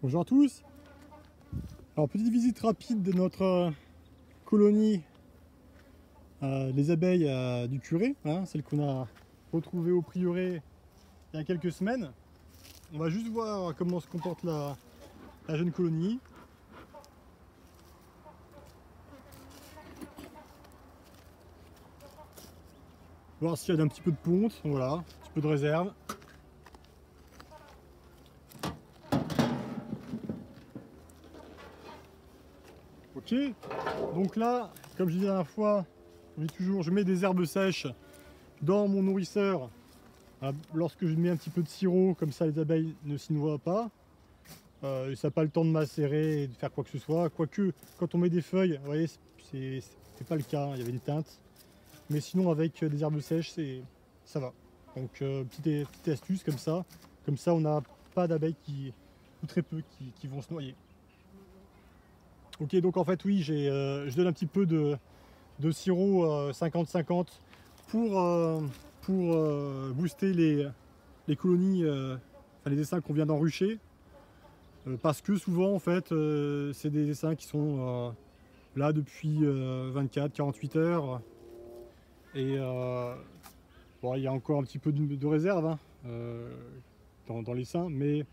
Bonjour à tous. Alors petite visite rapide de notre colonie les abeilles du curé, hein, celle qu'on a retrouvée au prieuré il y a quelques semaines. On va juste voir comment se comporte la jeune colonie. Voir s'il y a un petit peu de ponte, voilà, un petit peu de réserve. Ok, donc là, comme je disais la dernière fois, je mets des herbes sèches dans mon nourrisseur. Lorsque je mets un petit peu de sirop, comme ça les abeilles ne s'y noient pas. Ça n'a pas le temps de macérer et de faire quoi que ce soit. Quoique, quand on met des feuilles, vous voyez, c'est pas le cas, hein, il y avait une teinte. Mais sinon, avec des herbes sèches, ça va. Donc, petite astuce comme ça. Comme ça, on n'a pas d'abeilles ou très peu, qui vont se noyer. Ok, donc en fait, oui, je donne un petit peu de sirop 50-50 pour booster les colonies, enfin les essaims qu'on vient d'enrucher. Parce que souvent, en fait, c'est des essaims qui sont là depuis 24-48 heures. Et bon, il y a encore un petit peu de réserve, hein, dans l'essaim, mais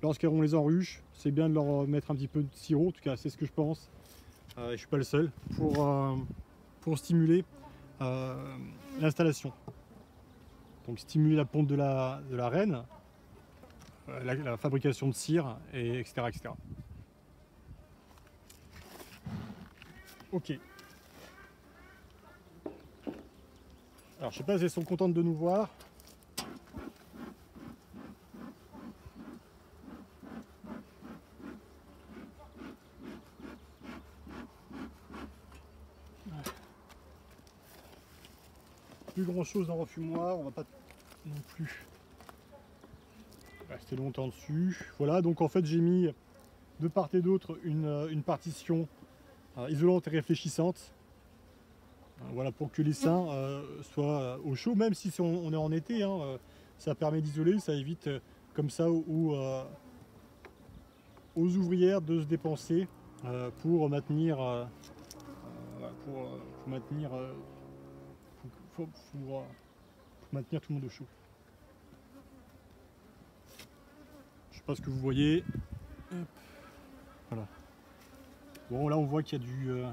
lorsqu'on les enruche, c'est bien de leur mettre un petit peu de sirop, en tout cas c'est ce que je pense. Et je ne suis pas le seul, pour stimuler l'installation. Donc stimuler la ponte de la reine, la fabrication de cire, etc., etc. Ok. Alors je sais pas si elles sont contentes de nous voir. Plus grand chose dans le refumoir, on va pas non plus rester longtemps dessus. Voilà, donc en fait j'ai mis de part et d'autre une partition isolante et réfléchissante. Voilà, pour que les seins soient au chaud, même si on est en été, hein, ça permet d'isoler, ça évite comme ça aux ouvrières de se dépenser pour maintenir, pour maintenir, pour maintenir tout le monde au chaud. Je sais pas ce que vous voyez. Hop. Voilà. Bon, là on voit qu'il y a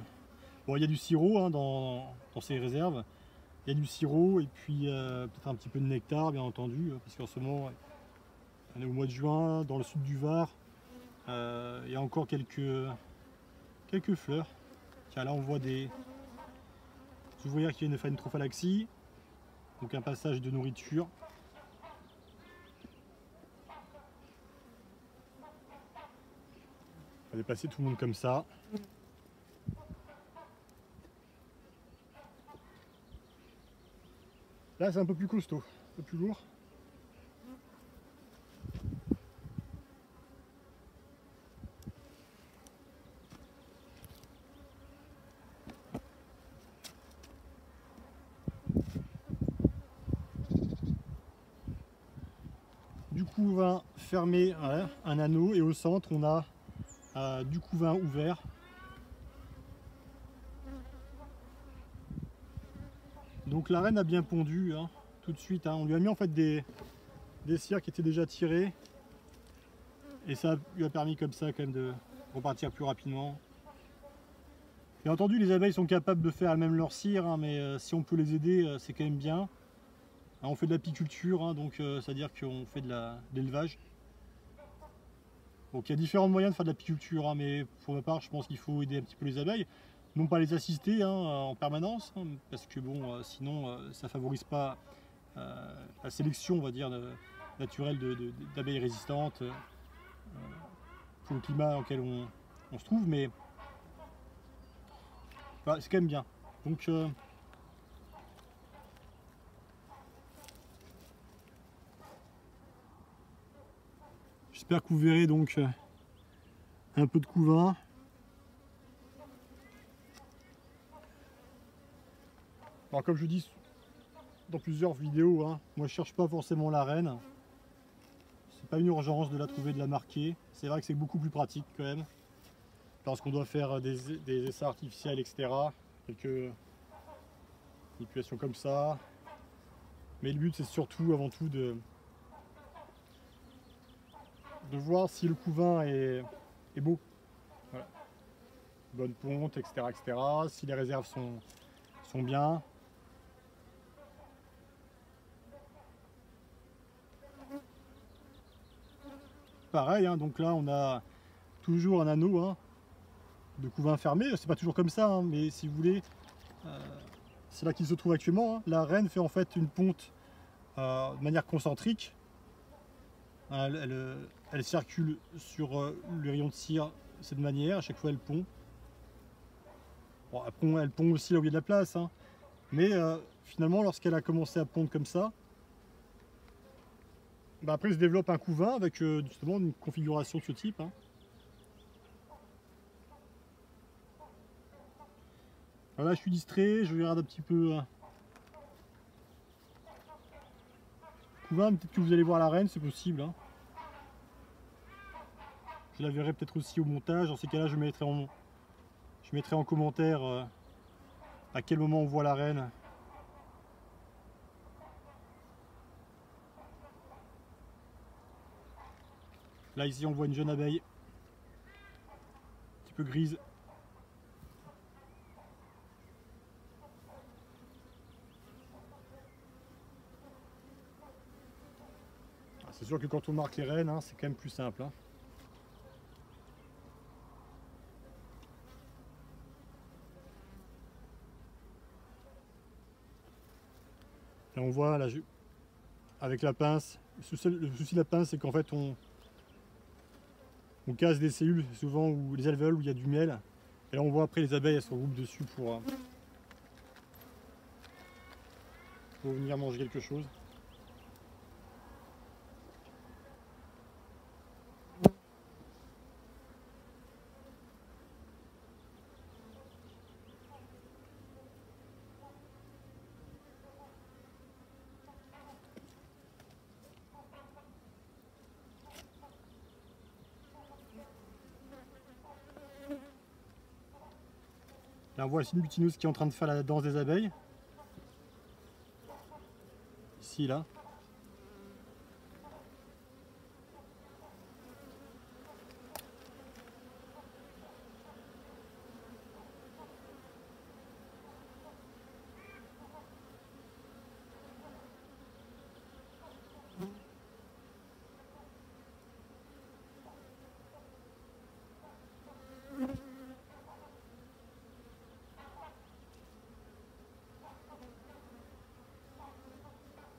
bon, il y a du sirop, hein, dans ces réserves. Il y a du sirop et puis peut-être un petit peu de nectar, bien entendu, parce qu'en ce moment on est au mois de juin, dans le sud du Var. Il y a encore quelques fleurs. Tiens, là on voit des ouvrières qui viennent de faire une trophalaxie, donc un passage de nourriture. On va déplacer tout le monde comme ça. Là c'est un peu plus costaud, un peu plus lourd. Du couvain fermé, voilà, un anneau, et au centre on a du couvain ouvert. Donc la reine a bien pondu, hein, tout de suite, hein. On lui a mis en fait des cires qui étaient déjà tirées, et ça lui a permis comme ça quand même de repartir plus rapidement. Bien entendu, les abeilles sont capables de faire elles-mêmes leur cire, hein, mais si on peut les aider, c'est quand même bien. Alors, on fait de l'apiculture, hein, donc c'est-à-dire qu'on fait de l'élevage. Donc il y a différents moyens de faire de l'apiculture, hein, mais pour ma part, je pense qu'il faut aider un petit peu les abeilles. Non pas les assister, hein, en permanence, hein, parce que bon, sinon ça favorise pas la sélection, on va dire, naturelle d'abeilles résistantes pour le climat dans lequel on se trouve, mais voilà, c'est quand même bien. Donc j'espère que vous verrez donc un peu de couvain. Alors comme je dis dans plusieurs vidéos, hein, moi je cherche pas forcément la reine. c'est pas une urgence de la trouver, de la marquer. C'est vrai que c'est beaucoup plus pratique quand même. Lorsqu'on doit faire des essais artificiels, etc. Quelques manipulations comme ça. Mais le but c'est surtout, avant tout, de voir si le couvain est beau. Voilà. Bonne ponte, etc., etc. Si les réserves sont bien. Pareil, hein, donc là on a toujours un anneau hein, de couvain fermé. C'est pas toujours comme ça, hein, mais si vous voulez, c'est là qu'il se trouve actuellement. Hein. La reine fait en fait une ponte de manière concentrique. Elle circule sur le rayon de cire de cette manière, à chaque fois elle pond. Bon, elle pond aussi là où il y a de la place, hein. Mais finalement lorsqu'elle a commencé à pondre comme ça, bah après se développe un couvain avec justement une configuration de ce type. Hein. Alors là je suis distrait, je regarde un petit peu. Couvain, peut-être que vous allez voir la reine, c'est possible. Hein. Je la verrai peut-être aussi au montage. Dans ces cas-là, je mettrai en commentaire à quel moment on voit la reine. Là, ici, on voit une jeune abeille, un petit peu grise. C'est sûr que quand on marque les reines, hein, c'est quand même plus simple. Hein. Là, on voit, là, avec la pince, le souci de la pince, c'est qu'en fait, on casse des cellules, souvent, ou les alvéoles où il y a du miel. Et là, on voit après les abeilles, elles se regroupent dessus pour venir manger quelque chose. Là, on voit ici une butineuse qui est en train de faire la danse des abeilles. Ici, là.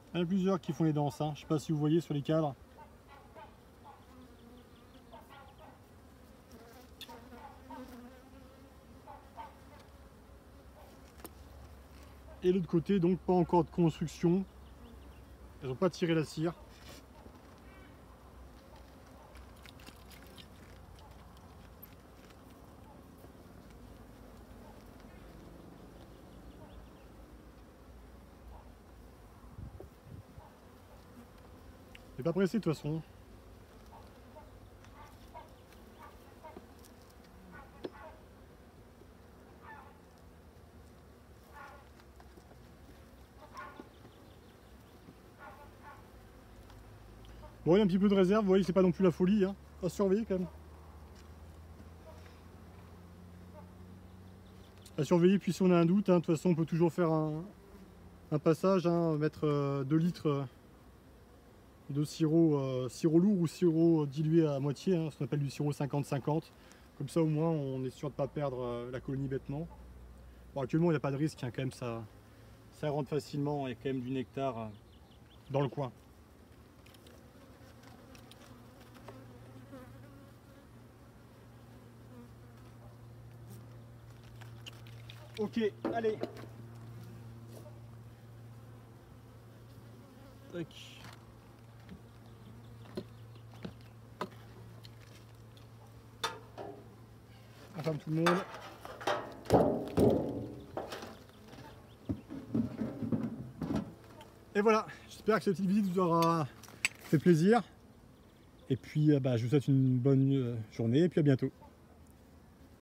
Il y en a plusieurs qui font les danses, hein. Je ne sais pas si vous voyez sur les cadres. Et l'autre côté, donc pas encore de construction. Elles n'ont pas tiré la cire. Je pas pressé de toute façon. Bon, il y a un petit peu de réserve, vous voyez, c'est pas non plus la folie, hein. À surveiller quand même. À surveiller, puis si on a un doute, hein, de toute façon, on peut toujours faire un passage, hein, mettre 2 litres de sirop, sirop lourd ou sirop dilué à moitié, hein, ce qu'on appelle du sirop 50-50. Comme ça, au moins, on est sûr de ne pas perdre la colonie bêtement. Bon, actuellement, il n'y a pas de risque, hein, quand même, ça rentre facilement, il y a quand même du nectar dans le coin. Ok, allez. Tac. On ferme tout le monde. Et voilà, j'espère que cette petite visite vous aura fait plaisir. Et puis je vous souhaite une bonne journée et puis à bientôt.